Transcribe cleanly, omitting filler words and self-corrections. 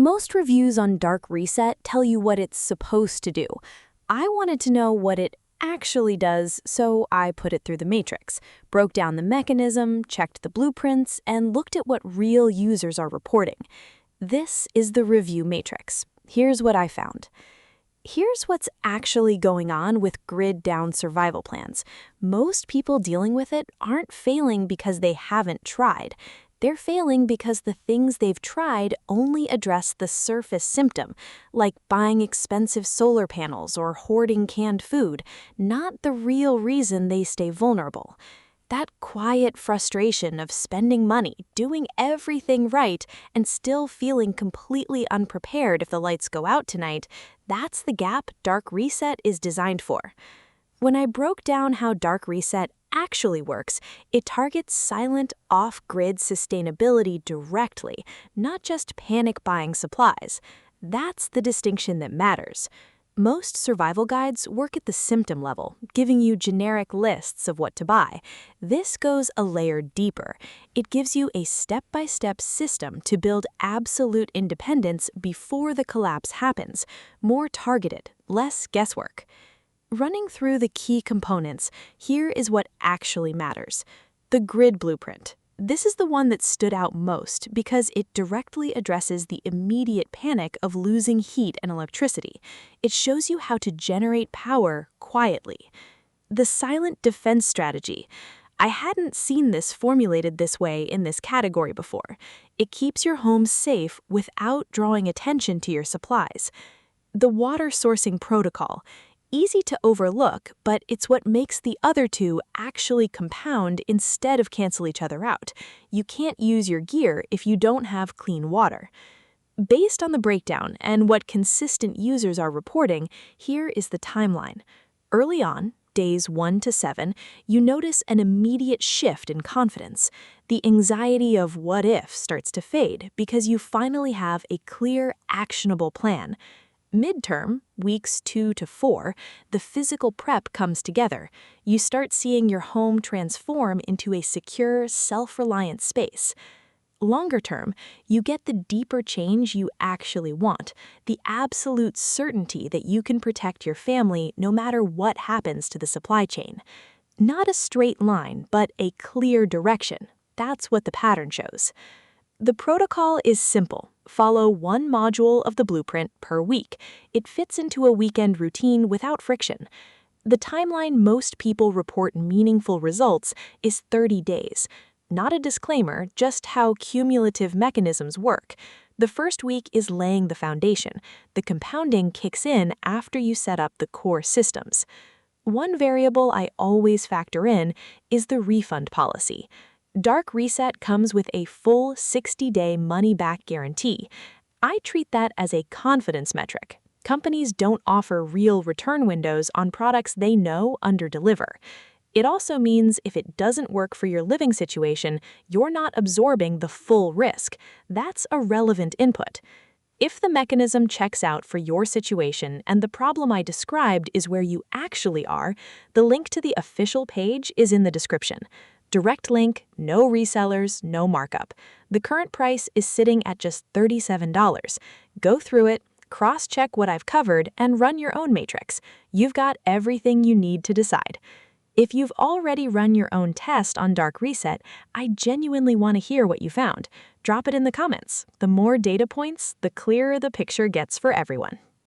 Most reviews on Dark Reset tell you what it's supposed to do. I wanted to know what it actually does, so I put it through the matrix, broke down the mechanism, checked the blueprints, and looked at what real users are reporting. This is the review matrix. Here's what I found. Here's what's actually going on with grid-down survival plans. Most people dealing with it aren't failing because they haven't tried. They're failing because the things they've tried only address the surface symptom, like buying expensive solar panels or hoarding canned food, not the real reason they stay vulnerable. That quiet frustration of spending money, doing everything right, and still feeling completely unprepared if the lights go out tonight, that's the gap Dark Reset is designed for. When I broke down how Dark Reset actually works, it targets silent, off-grid sustainability directly, not just panic-buying supplies. That's the distinction that matters. Most survival guides work at the symptom level, giving you generic lists of what to buy. This goes a layer deeper. It gives you a step-by-step system to build absolute independence before the collapse happens, more targeted, less guesswork. Running through the key components, here is what actually matters. The grid blueprint. This is the one that stood out most because it directly addresses the immediate panic of losing heat and electricity. It shows you how to generate power quietly. The silent defense strategy. I hadn't seen this formulated this way in this category before. It keeps your home safe without drawing attention to your supplies. The water sourcing protocol. Easy to overlook, but it's what makes the other two actually compound instead of cancel each other out. You can't use your gear if you don't have clean water. Based on the breakdown and what consistent users are reporting, here is the timeline. Early on, days 1 to 7, you notice an immediate shift in confidence. The anxiety of what if starts to fade because you finally have a clear, actionable plan. Midterm, weeks 2 to 4, the physical prep comes together. You start seeing your home transform into a secure, self-reliant space. Longer term, you get the deeper change you actually want, the absolute certainty that you can protect your family no matter what happens to the supply chain. Not a straight line, but a clear direction. That's what the pattern shows. The protocol is simple. Follow one module of the blueprint per week. It fits into a weekend routine without friction. The timeline most people report meaningful results is 30 days. Not a disclaimer, just how cumulative mechanisms work. The first week is laying the foundation. The compounding kicks in after you set up the core systems. One variable I always factor in is the refund policy. Dark Reset comes with a full 60-day money-back guarantee. I treat that as a confidence metric. Companies don't offer real return windows on products they know underdeliver. It also means if it doesn't work for your living situation, you're not absorbing the full risk. That's a relevant input. If the mechanism checks out for your situation and the problem I described is where you actually are, the link to the official page is in the description. Direct link, no resellers, no markup. The current price is sitting at just $37. Go through it, cross-check what I've covered, and run your own matrix. You've got everything you need to decide. If you've already run your own test on Dark Reset, I genuinely want to hear what you found. Drop it in the comments. The more data points, the clearer the picture gets for everyone.